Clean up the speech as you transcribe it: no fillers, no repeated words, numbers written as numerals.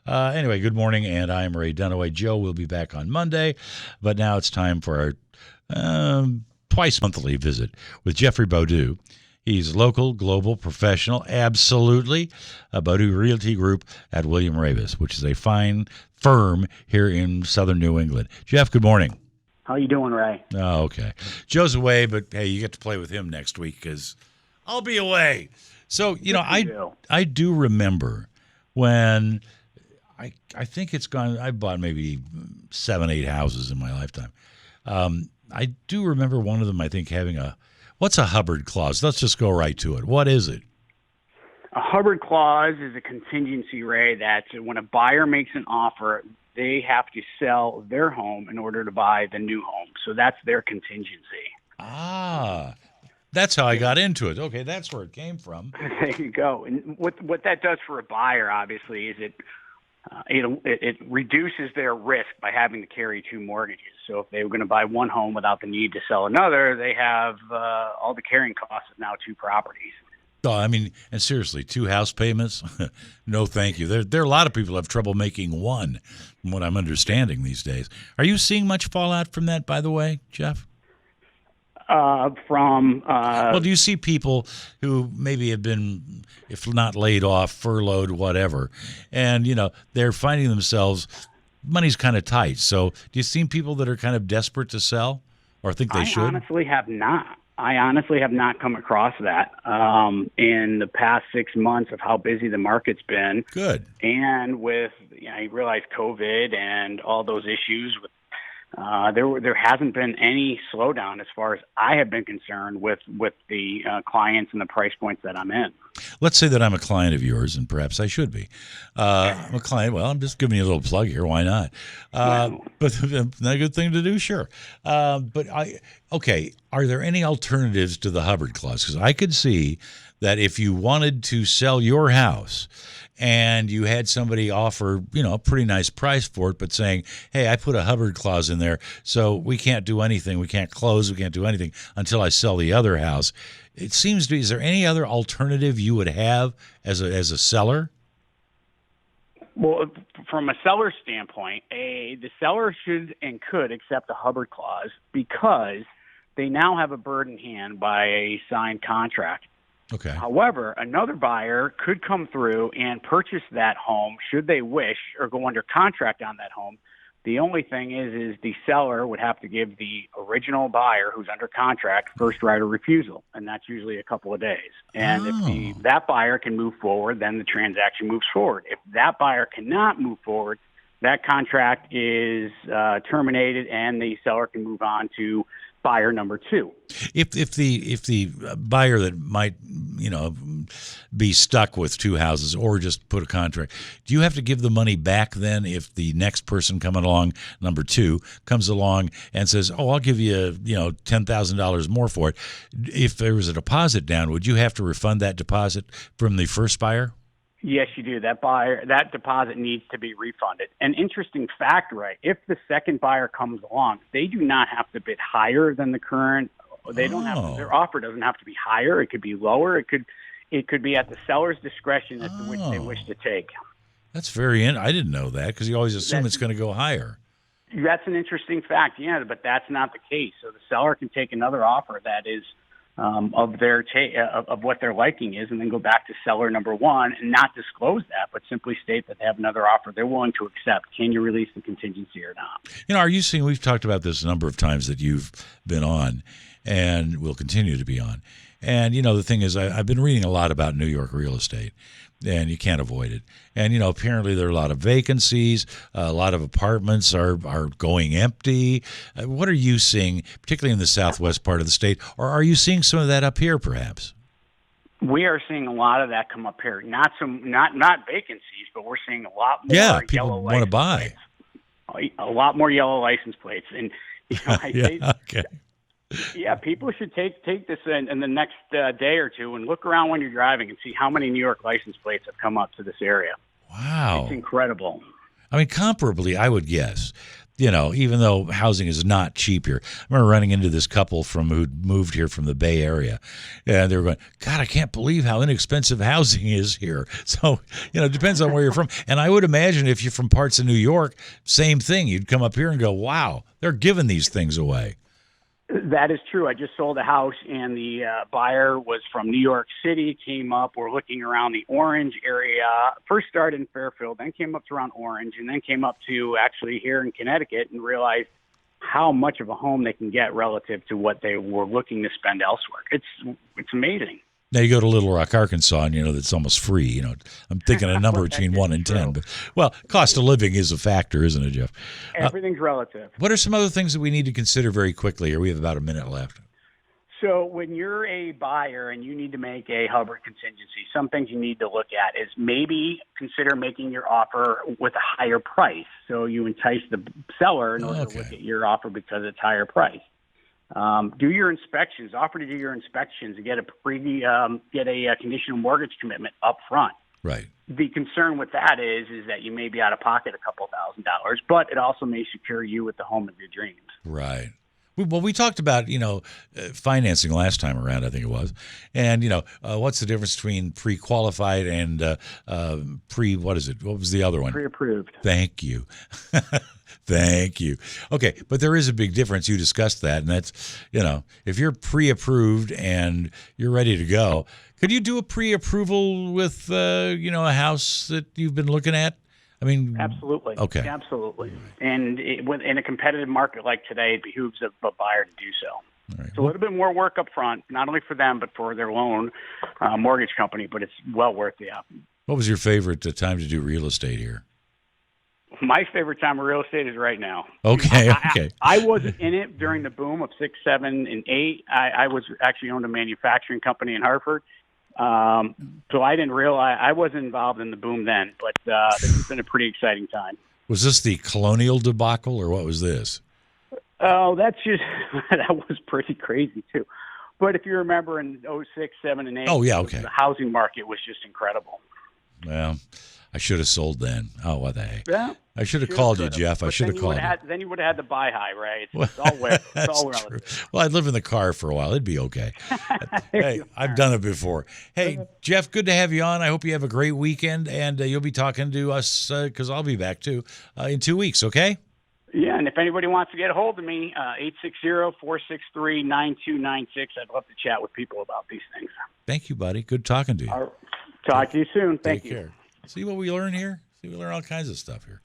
Anyway, good morning, and I am Ray Dunaway. Joe will be back on Monday, but now it's time for our twice-monthly visit with Jeffrey Bodeau. He's local, global, professional, absolutely, a Bodeau Realty Group at William Ravis, which is a fine firm here in southern New England. Jeff, good morning. How you doing, Ray? Oh, okay. Joe's away, but hey, you get to play with him next week because I'll be away. So, I do remember when I think it's gone, I bought maybe 7, 8 houses in my lifetime. I do remember one of them, I think, having what's a Hubbard Clause? Let's just go right to it. What is it? A Hubbard Clause is a contingency, Ray, that when a buyer makes an offer, they have to sell their home in order to buy the new home. So that's their contingency. Ah, that's how I got into it. Okay, that's where it came from. There you go. And what that does for a buyer, obviously, is it reduces their risk by having to carry 2 mortgages. So if they were going to buy one home without the need to sell another, they have all the carrying costs of now 2 properties. Oh, I mean, and seriously, 2 house payments? No, thank you. There are a lot of people who have trouble making one, from what I'm understanding these days. Are you seeing much fallout from that, by the way, Jeff? Well, do you see people who maybe have been, if not laid off, furloughed, whatever, and, they're finding themselves, money's kind of tight. So do you see people that are kind of desperate to sell or think they should? I honestly have not come across that in the past 6 months of how busy the market's been. Good. And with, I realize COVID and all those issues, there hasn't been any slowdown as far as I have been concerned with the clients and the price points that I'm in. Let's say that I'm a client of yours, and perhaps I should be. I'm a client. Well, I'm just giving you a little plug here. Why not? But not a good thing to do, sure. Okay, are there any alternatives to the Hubbard Clause? Because I could see that if you wanted to sell your house and you had somebody offer, a pretty nice price for it, but saying, hey, I put a Hubbard Clause in there, so we can't do anything. We can't close. We can't do anything until I sell the other house. It seems to be, is there any other alternative you would have as a seller? Well, from a seller's standpoint, the seller should and could accept a Hubbard Clause because they now have a bird in hand by a signed contract. Okay. However, another buyer could come through and purchase that home should they wish or go under contract on that home. The only thing is the seller would have to give the original buyer who's under contract first right of refusal, and that's usually a couple of days. And if that buyer can move forward, then the transaction moves forward. If that buyer cannot move forward, that contract is terminated and the seller can move on to buyer number 2. If the buyer that might be stuck with 2 houses or just put a contract, do you have to give the money back then if the next person coming along, number 2, comes along and says, oh, I'll give you $10,000 more for it? If there was a deposit down, would you have to refund that deposit from the first buyer? Yes, you do. That deposit needs to be refunded. An interesting fact, right? If the second buyer comes along, they do not have to bid higher than the current. They don't have to, their offer doesn't have to be higher. It could be lower. It could be at the seller's discretion as to which they wish to take. That's I didn't know that because you always assume it's going to go higher. That's an interesting fact, yeah, but that's not the case. So the seller can take another offer that is of what their liking is, and then go back to seller number 1 and not disclose that, but simply state that they have another offer they're willing to accept. Can you release the contingency or not? Are you seeing? We've talked about this a number of times that you've been on, and will continue to be on. And the thing is, I've been reading a lot about New York real estate, and you can't avoid it. And apparently there are a lot of vacancies. A lot of apartments are going empty. What are you seeing, particularly in the southwest part of the state, or are you seeing some of that up here, perhaps? We are seeing a lot of that come up here. Not vacancies, but we're seeing a lot more. Yeah, people want to buy. A lot more yellow license plates, and okay. Yeah, people should take this in the next day or two and look around when you're driving and see how many New York license plates have come up to this area. Wow. It's incredible. I mean, comparably, I would guess. Even though housing is not cheap here. I remember running into this couple who'd moved here from the Bay Area, and they were going, God, I can't believe how inexpensive housing is here. So, it depends on where you're from. And I would imagine if you're from parts of New York, same thing. You'd come up here and go, wow, they're giving these things away. That is true. I just sold a house, and the buyer was from New York City, came up. We're looking around the Orange area. First started in Fairfield, then came up to around Orange, and then came up to actually here in Connecticut and realized how much of a home they can get relative to what they were looking to spend elsewhere. It's amazing. Now you go to Little Rock, Arkansas, and that's almost free. I'm thinking a number between 1 and 10. But cost of living is a factor, isn't it, Jeff? Everything's relative. What are some other things that we need to consider very quickly? Or we have about a minute left. So when you're a buyer and you need to make a Hubbard contingency, some things you need to look at is maybe consider making your offer with a higher price. So you entice the seller in order to look at your offer because it's higher price. Do your inspections. Offer to do your inspections and get a conditional mortgage commitment up front. Right. The concern with that is that you may be out of pocket a couple $1,000s, but it also may secure you with the home of your dreams. Right. Well, we talked about, financing last time around, I think it was. And, what's the difference between pre-qualified and what is it? What was the other one? Pre-approved. Thank you. Thank you. Okay, but there is a big difference. You discussed that, and that's, if you're pre-approved and you're ready to go, could you do a pre-approval with, a house that you've been looking at? I mean, absolutely. Okay. Absolutely. And in a competitive market like today, it behooves a buyer to do so. Right. It's a little bit more work up front, not only for them, but for their loan mortgage company, but it's well worth the effort. What was your favorite time to do real estate here? My favorite time of real estate is right now. Okay. I wasn't in it during the boom of 6, 7, and 8. I was actually owned a manufacturing company in Hartford. So I didn't realize I wasn't involved in the boom then, but this has been a pretty exciting time. Was this the colonial debacle, or what was this? Oh, that was pretty crazy too. But if you remember in 06, 7, and 8, the housing market was just incrable. Well, I should have sold then. Oh, what the heck. Yeah. I should have called you, Jeff. I should have called you. Then you would have had the buy high, right? It's all relative. True. Well, I'd live in the car for a while. It'd be okay. Hey, I've done it before. Hey, Jeff, good to have you on. I hope you have a great weekend, and you'll be talking to us because I'll be back too in 2 weeks, okay? Yeah, and if anybody wants to get a hold of me, 860-463-9296. I'd love to chat with people about these things. Thank you, buddy. Good talking to you. Talk to you soon. Thank you. Take care. See what we learn here? See, we learn all kinds of stuff here.